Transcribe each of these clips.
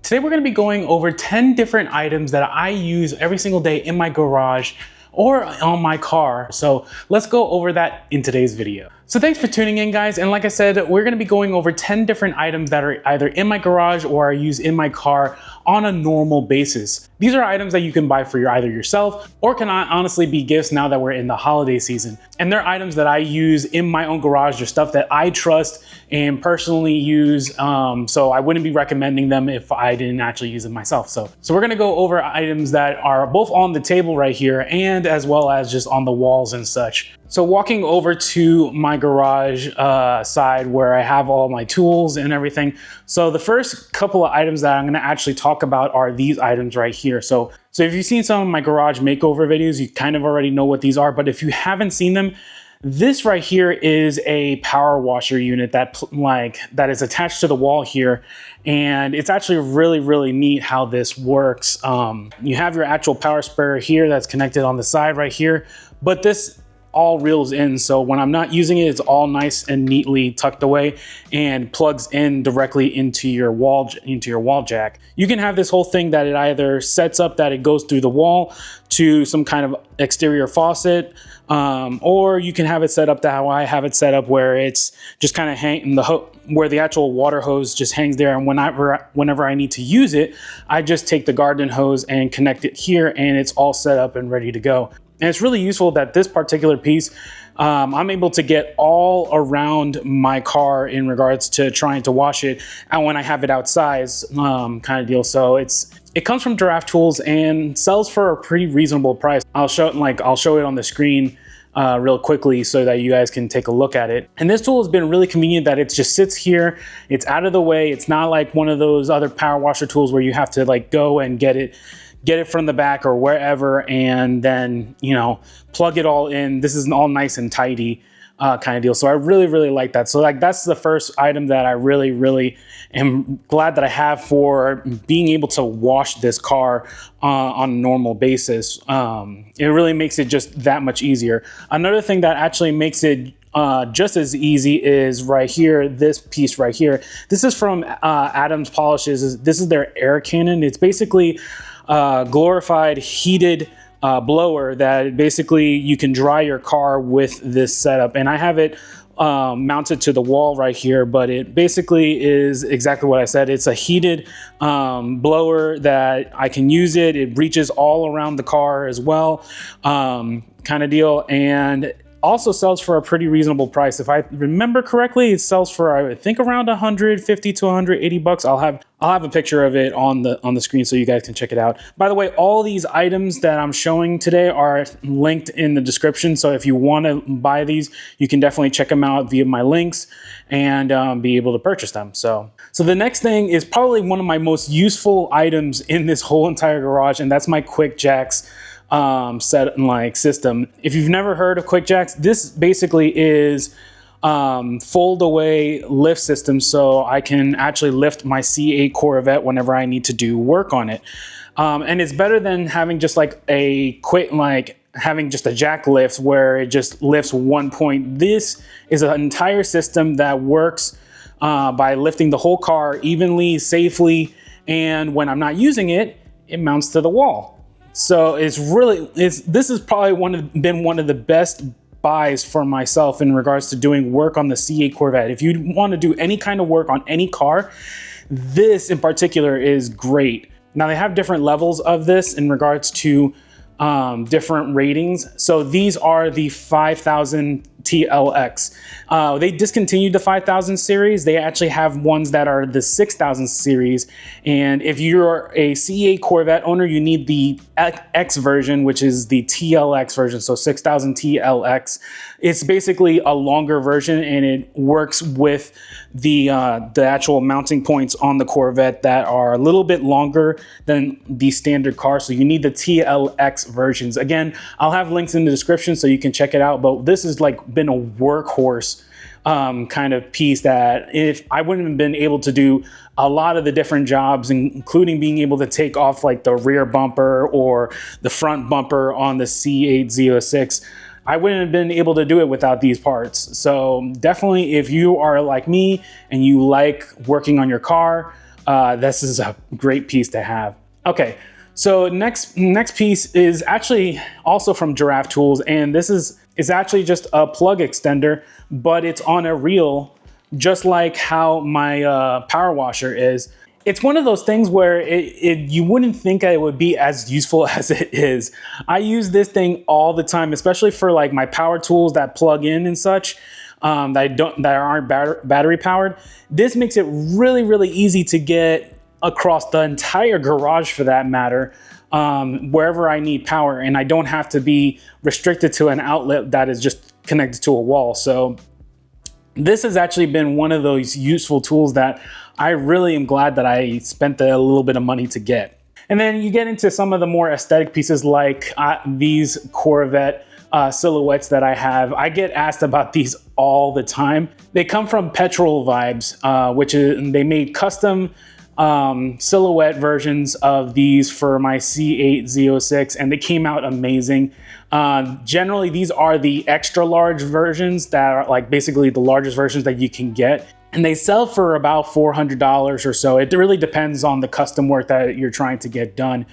Today we're going to be going over 10 different items that I use every single day in my garage or on my car. So let's go over that in today's video. So thanks for tuning in, guys. And like I said, we're going to be going over 10 different items that are either in my garage or I use in my car on a normal basis. These are items that you can buy for either yourself or can honestly be gifts now that we're in the holiday season. And they're items that I use in my own garage. They're stuff that I trust and personally use. So I wouldn't be recommending them if I didn't actually use them myself. So we're going to go over items that are both on the table right here and as well as just on the walls and such. So walking over to my garage side where I have all my tools and everything. So the first couple of items that I'm going to actually talk about are these items right here. So if you've seen some of my garage makeover videos, you kind of already know what these are. But if you haven't seen them, this right here is a power washer unit that is attached to the wall here. And it's actually really neat how this works. You have your actual power sprayer here that's connected on the side right here, but this all reels in, so when I'm not using it, it's all nice and neatly tucked away and plugs in directly into your wall jack. You can have this whole thing that it either sets up that it goes through the wall to some kind of exterior faucet, or you can have it set up that how I have it set up, where it's just kind of hanging where the actual water hose just hangs there, and whenever I need to use it, I just take the garden hose and connect it here, and it's all set up and ready to go. And it's really useful that this particular piece, I'm able to get all around my car in regards to trying to wash it and when I have it outside kind of deal. So it comes from Giraffe Tools and sells for a pretty reasonable price. I'll show it on the screen real quickly so that you guys can take a look at it. And this tool has been really convenient that it just sits here. It's out of the way. It's not like one of those other power washer tools where you have to like go and get it from the back or wherever and then, you know, plug it all in. This is all nice and tidy kind of deal. So I really like that. So like that's the first item that I really am glad that I have for being able to wash this car on a normal basis. It really makes it just that much easier. Another thing that actually makes it just as easy is right here, this piece right here. This is from Adams Polishes. This is their air cannon. It's basically glorified heated blower that basically you can dry your car with this setup. And I have it mounted to the wall right here, but it basically is exactly what I said. It's a heated blower that I can use it. It reaches all around the car as well, kind of deal. And also sells for a pretty reasonable price. If I remember correctly, it sells for I think around 150 to 180 bucks. I'll have a picture of it on the screen so you guys can check it out. By the way, all these items that I'm showing today are linked in the description. So if you want to buy these, you can definitely check them out via my links and be able to purchase them. So the next thing is probably one of my most useful items in this whole entire garage, and that's my QuickJacks system. If you've never heard of QuickJacks, this basically is fold away lift system, so I can actually lift my C8 Corvette whenever I need to do work on it. And it's better than having just like having just a jack lift where it just lifts one point. This is an entire system that works by lifting the whole car evenly, safely, and when I'm not using it, it mounts to the wall. So this has probably been one of the best buys for myself in regards to doing work on the C8 Corvette. If you want to do any kind of work on any car, this in particular is great. Now they have different levels of this in regards to different ratings. So these are the 5000 TLX. They discontinued the 5000 series. They actually have ones that are the 6000 series. And if you're a C8 Corvette owner, you need the X version, which is the TLX version. So 6000 TLX. It's basically a longer version, and it works with the actual mounting points on the Corvette that are a little bit longer than the standard car. So you need the TLX versions. Again, I'll have links in the description so you can check it out. But this is like been a workhorse kind of piece that if I wouldn't have been able to do a lot of the different jobs, including being able to take off like the rear bumper or the front bumper on the C806, I wouldn't have been able to do it without these parts. So definitely, if you are like me and you like working on your car, this is a great piece to have. Okay, so next piece is actually also from Giraffe Tools, and this is actually just a plug extender, but it's on a reel, just like how my power washer is. It's one of those things where you wouldn't think it would be as useful as it is. I use this thing all the time, especially for like my power tools that plug in and such, that aren't battery powered. This makes it really, really easy to get across the entire garage, for that matter, wherever I need power, and I don't have to be restricted to an outlet that is just connected to a wall. So this has actually been one of those useful tools that I really am glad that I spent a little bit of money to get. And then you get into some of the more aesthetic pieces, like these Corvette silhouettes that I have. I get asked about these all the time. They come from Petrol Vibes, which is, they made custom silhouette versions of these for my C8 Z06, and they came out amazing. Generally, these are the extra large versions that are like basically the largest versions that you can get. And they sell for about $400 or so. It really depends on the custom work that you're trying to get done.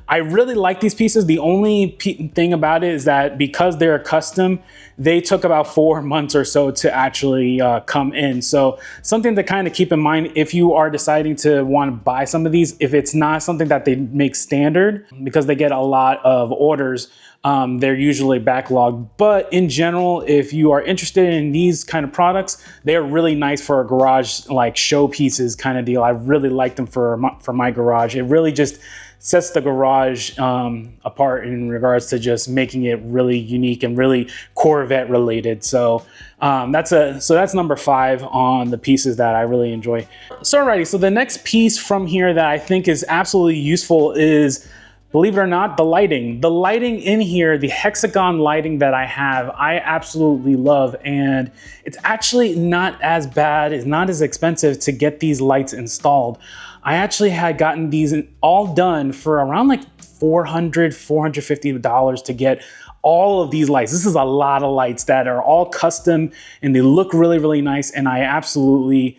I really like these pieces. The only thing about it is that because they're custom, they took about 4 months or so to actually come in. So something to kind of keep in mind if you are deciding to want to buy some of these, if it's not something that they make standard, because they get a lot of orders, they're usually backlogged. But in general, if you are interested in these kind of products, they're really nice for a garage, like showpieces kind of deal. I really like them for my garage. It really just sets the garage apart in regards to just making it really unique and really Corvette related. So that's number 5 on the pieces that I really enjoy. So alrighty, so the next piece from here that I think is absolutely useful is, believe it or not, the lighting. The lighting in here, the Hexagon lighting that I have, I absolutely love. And it's actually not as bad, it's not as expensive to get these lights installed. I actually had gotten these all done for around like $400, $450 to get all of these lights. This is a lot of lights that are all custom and they look really, really nice. And I absolutely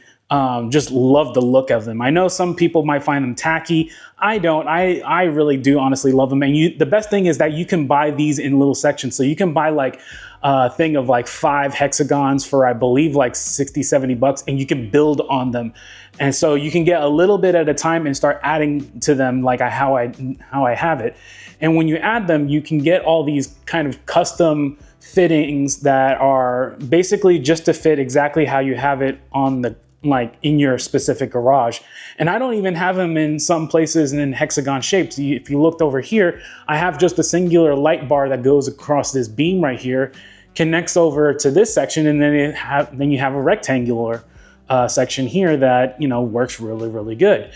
just love the look of them. I know some people might find them tacky. I don't. I really do honestly love them. And the best thing is that you can buy these in little sections. So you can buy like a thing of like 5 hexagons for, I believe, like 60, 70 bucks, and you can build on them. And so you can get a little bit at a time and start adding to them like how I have it. And when you add them, you can get all these kind of custom fittings that are basically just to fit exactly how you have it on the, like in your specific garage. And I don't even have them in some places in hexagon shapes. If you looked over here, I have just a singular light bar that goes across this beam right here, connects over to this section, and then you have a rectangular section here that, you know, works really, really good.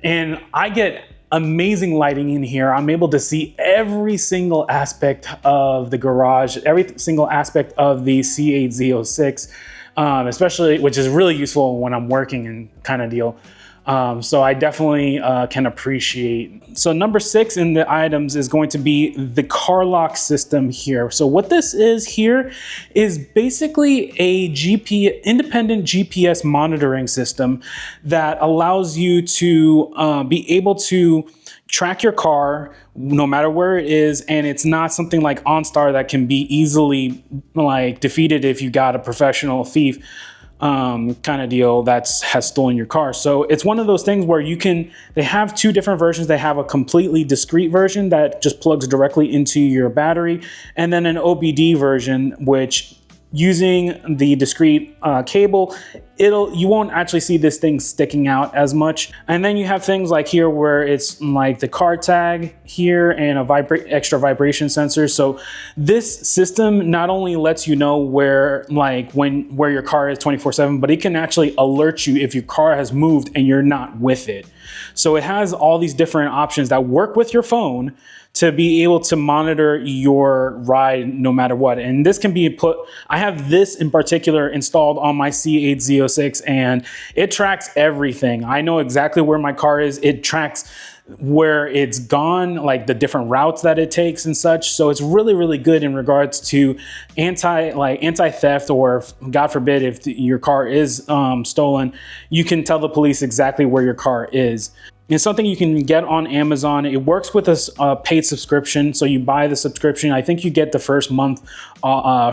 And I get amazing lighting in here. I'm able to see every single aspect of the garage, every single aspect of the C8 Z06. Especially, which is really useful when I'm working and kind of deal. So I definitely can appreciate. So number 6 in the items is going to be the car lock system here. So what this is here is basically a independent GPS monitoring system that allows you to be able to track your car no matter where it is, and it's not something like OnStar that can be easily like defeated if you got a professional thief kind of deal that has stolen your car. So it's one of those things where they have 2 different versions. They have a completely discrete version that just plugs directly into your battery, and then an OBD version, which using the discrete cable, you won't actually see this thing sticking out as much. And then you have things like here where it's like the car tag here and a extra vibration sensor. So this system not only lets you know where your car is 24/7, but it can actually alert you if your car has moved and you're not with it. So it has all these different options that work with your phone to be able to monitor your ride no matter what. And this can be I have this in particular installed on my C8 Z06, and it tracks everything. I know exactly where my car is. It tracks where it's gone, like the different routes that it takes and such. So it's really, really good in regards to anti-theft, or if, God forbid, if your car is stolen, you can tell the police exactly where your car is. It's something you can get on Amazon. It works with a paid subscription. So you buy the subscription. I think you get the first month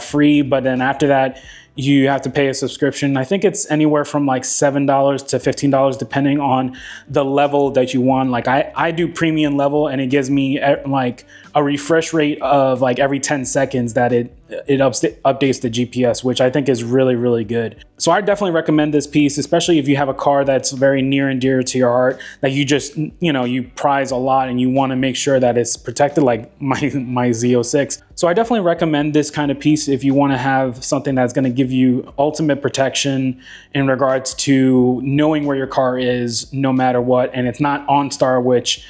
free, but then after that, you have to pay a subscription. I think it's anywhere from like $7 to $15, depending on the level that you want. Like I do premium level, and it gives me like a refresh rate of like every 10 seconds that it updates the GPS, which I think is really, really good. So I definitely recommend this piece, especially if you have a car that's very near and dear to your heart, that you just, you prize a lot and you want to make sure that it's protected, like my Z06. So I definitely recommend this kind of piece if you want to have something that's going to give you ultimate protection in regards to knowing where your car is no matter what. And it's not OnStar, which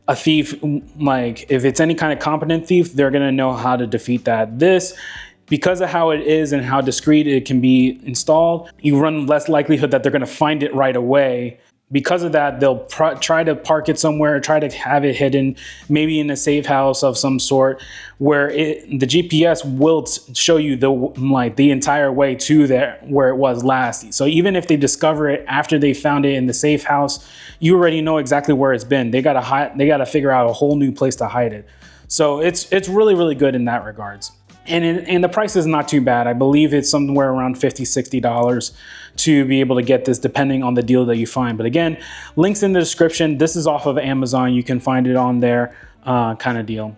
a thief, like if it's any kind of competent thief, they're going to know how to defeat that. This, because of how it is and how discreet it can be installed, you run less likelihood that they're going to find it right away. Because of that, they'll try to park it somewhere, try to have it hidden, maybe in a safe house of some sort, where the GPS will show you the entire way to there where it was last. So even if they discover it after they found it in the safe house, you already know exactly where it's been. They gotta figure out a whole new place to hide it. So it's really, really good in that regards. And the price is not too bad. I believe it's somewhere around $50, $60 to be able to get this, depending on the deal that you find. But again, links in the description. This is off of Amazon. You can find it on there, kind of deal.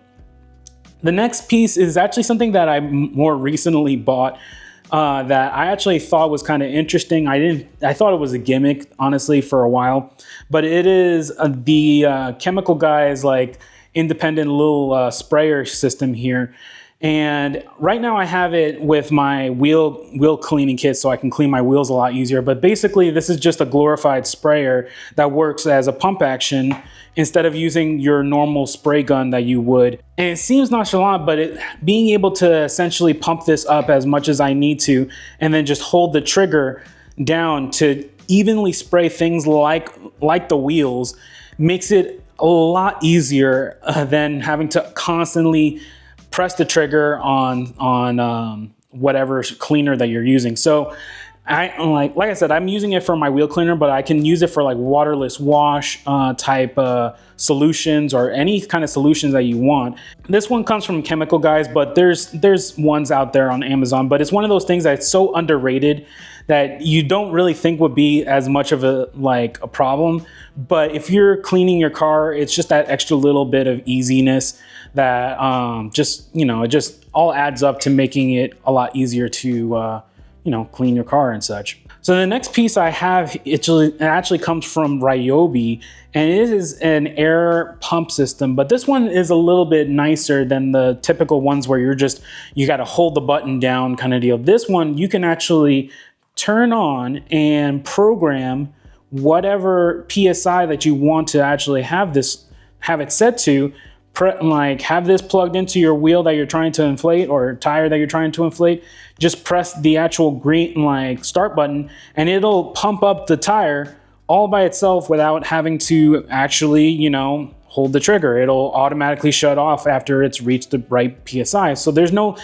The next piece is actually something that I more recently bought that I actually thought was kind of interesting. I thought it was a gimmick, honestly, for a while. But it is the Chemical Guys, like independent little sprayer system here. And right now I have it with my wheel cleaning kit, so I can clean my wheels a lot easier. But basically this is just a glorified sprayer that works as a pump action instead of using your normal spray gun that you would. And it seems nonchalant, but being able to essentially pump this up as much as I need to, and then just hold the trigger down to evenly spray things like the wheels, makes it a lot easier than having to constantly press the trigger on whatever cleaner that you're using. So like I said, I'm using it for my wheel cleaner, but I can use it for like waterless wash type solutions, or any kind of solutions that you want. This one comes from Chemical Guys, but there's ones out there on Amazon, but it's one of those things that's so underrated that you don't really think would be as much of a problem. But if you're cleaning your car, it's just that extra little bit of easiness that it just all adds up to making it a lot easier to clean your car and such. So the next piece I have, it actually comes from Ryobi, and it is an air pump system, but this one is a little bit nicer than the typical ones where you got to hold the button down kind of deal. This one, you can actually turn on and program whatever PSI that you want to actually have it set to, like have this plugged into your wheel that you're trying to inflate, or tire that you're trying to inflate. Just press the actual green start button, and it'll pump up the tire all by itself without having to actually hold the trigger. It'll automatically shut off after it's reached the right PSI. So there's no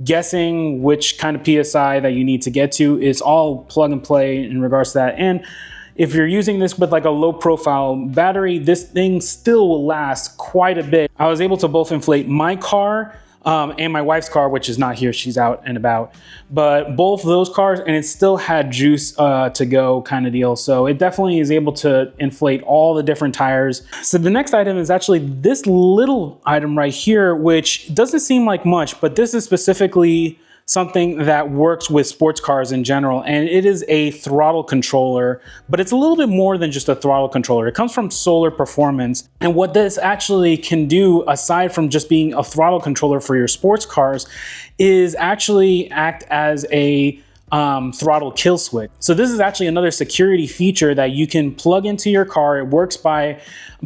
guessing which kind of PSI that you need to get to. It's all plug and play in regards to that. And if you're using this with like a low profile battery, this thing still will last quite a bit. I was able to both inflate my car and my wife's car, which is not here, she's out and about, but both of those cars, and it still had juice to go kind of deal. So it definitely is able to inflate all the different tires. So the next item is actually this little item right here, which doesn't seem like much, but this is specifically something that works with sports cars in general, and it is a throttle controller, but it's a little bit more than just a throttle controller. It comes from Solar Performance, and what this actually can do, aside from just being a throttle controller for your sports cars, is actually act as a throttle kill switch. So this is actually another security feature that you can plug into your car. It works by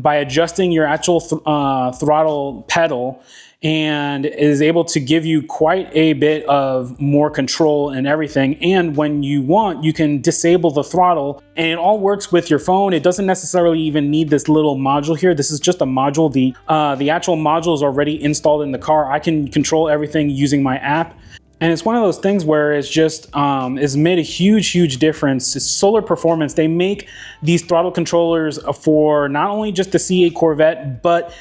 adjusting your actual throttle pedal, and is able to give you quite a bit of more control and everything. And when you want, you can disable the throttle, and it all works with your phone. It doesn't necessarily even need this little module here. This is just a module. The actual module is already installed in the car. I can control everything using my app. And it's one of those things where it's just, it's made a huge difference. It's solar performance. They make these throttle controllers for not only just the C8 Corvette, but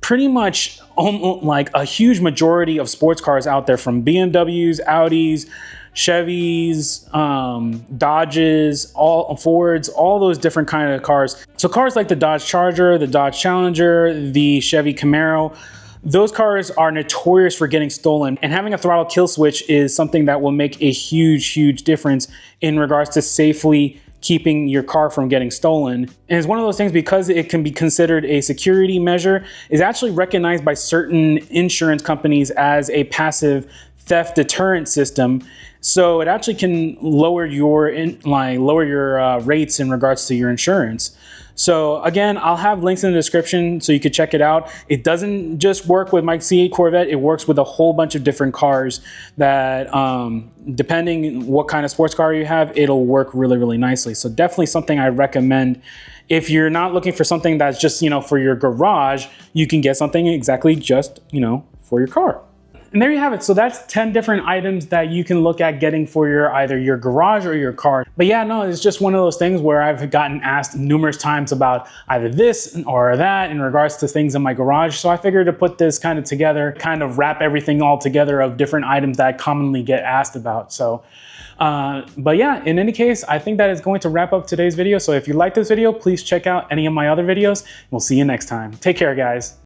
pretty much like a huge majority of sports cars out there, from BMWs, Audis, Chevys, Dodges, all Fords, all those different kind of cars. So cars like the Dodge Charger, the Dodge Challenger, the Chevy Camaro, those cars are notorious for getting stolen, and having a throttle kill switch is something that will make a huge difference in regards to safely keeping your car from getting stolen. And it's one of those things, because it can be considered a security measure, is actually recognized by certain insurance companies as a passive theft deterrent system. So it actually can lower your rates in regards to your insurance. So again, I'll have links in the description so you could check it out. It doesn't just work with my C8 Corvette, it works with a whole bunch of different cars that, depending what kind of sports car you have, it'll work really nicely. So definitely something I recommend. If you're not looking for something that's just, for your garage, you can get something exactly just, for your car. And there you have it. So that's 10 different items that you can look at getting for either your garage or your car. But yeah, no, it's just one of those things where I've gotten asked numerous times about either this or that in regards to things in my garage. So I figured to put this kind of together, kind of wrap everything all together of different items that I commonly get asked about. So, but yeah, in any case, I think that is going to wrap up today's video. So if you like this video, please check out any of my other videos. We'll see you next time. Take care, guys.